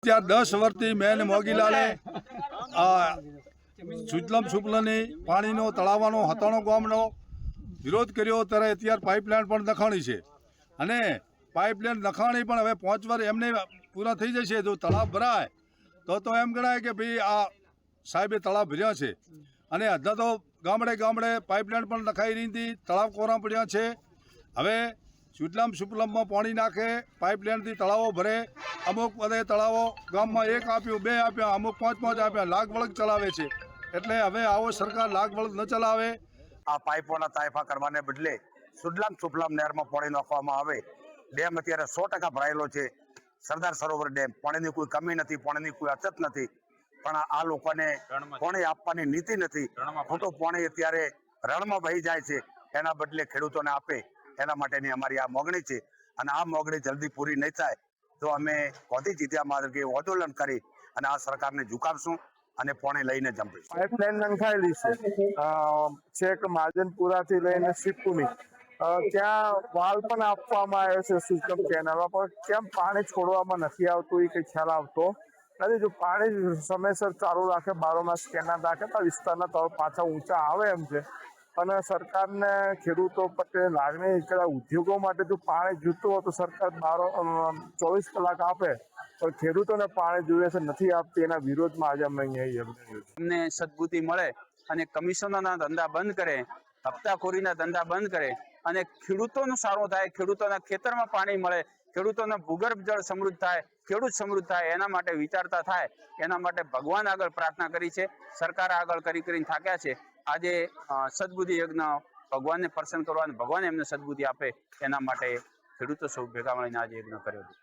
ત્યાં 10 વર્ષથી મેં અને મોગીલાલે આ સુજલમ સુફલની પાણીનો તળાવવાનો હતાણો ગામનો વિરોધ કર્યો, ત્યારે અત્યારે પાઇપલાઇન પણ નખાણી છે અને પાઇપલાઇન નખાણી પણ હવે 5 વર્ષ એમને પૂરા થઈ જશે. જો તળાવ ભરાય તો એમ ગણાય કે ભાઈ આ સાહેબે તળાવ ભર્યા છે. અને અધા તો ગામડે ગામડે પાઇપલાઇન પણ નખાઈ રહી હતી, તળાવ કોરા પડ્યા છે. હવે સુજલામ સુફલમમાં પાણી નાખે, પાઇપલાઇનથી તળાવો ભરે. અમુક બધે તળાવો ગામમાં 1 આપ્યું, 2 આપ્યા, અમુક 5 આપ્યા, લાગ વળગ ચલાવે છે. એટલે હવે આવો સરકાર લાગ વળગ ન ચલાવે. આ પાઇપોના તાયફા કરવાને બદલે સુજલામ સુફલામ નહેરમાં પાણી નાખવામાં આવે. ડેમ અત્યારે 100% ભરાયેલો છે. સરદાર સરોવર ડેમ, પાણીની કોઈ કમી નથી, પાણીની કોઈ અછત નથી, પણ આ લોકોને પાણી આપવાની નીતિ નથી. ખોટું પાણી અત્યારે રણમાં વહી જાય છે, એના બદલે ખેડૂતોને આપે, એના માટેની અમારી આ માગણી છે. અને આ માગણી જલ્દી પૂરી નહીં થાય તો અમે ગાંધી ચિંધ્યા માર્ગે આંદોલન કરી અને આ સરકારને ઝુકાવશું અને પાણી લઈને જંપીશું. પાઇપલાઇન નંખાયેલી છે છેક માજનપુરાથી લઈને સિપ્પુની, ત્યાં વાલ પણ આપવામાં આવ્યો છે સુજલમ કેનાલમાં, પણ કેમ પાણી છોડવામાં નથી આવતું એ કંઈ ખ્યાલ આવતો નથી. જો પાણી સમયસર ચાલુ રાખે, બારોમાસ કેનાલ રાખે તો વિસ્તારના તળ પાછા ઊંચા આવે એમ છે. અને સરકારને ખેડૂતો પ્રત્યે લાગણી કે ઉદ્યોગો માટે જો પાણી જોઈતું હોય તો સરકાર 24 કલાક આપે, પણ ખેડૂતોને પાણી જોઈએ છે નથી આપતી. એના વિરોધમાં આજે અમે અહીંયા અમને સદબુદ્ધિ મળે અને કમિશનોના ધંધા બંધ કરે, હપ્તાખોરીના ધંધા બંધ કરે અને ખેડૂતોનું સારું થાય, ખેડૂતોના ખેતરમાં પાણી મળે, ખેડૂતોના ભૂગર્ભ જળ સમૃદ્ધ થાય, ખેડૂત સમૃદ્ધ થાય, એના માટે વિચારતા થાય. એના માટે ભગવાન આગળ પ્રાર્થના કરી છે, સરકાર આગળ કરીને થાક્યા છે. આજે સદબુદ્ધિ યજ્ઞ ભગવાનને પ્રસન્ન કરવાનું, ભગવાન એમને સદબુદ્ધિ આપે એના માટે ખેડૂતો સૌ ભેગા મળીને આજે યજ્ઞ કર્યો છે.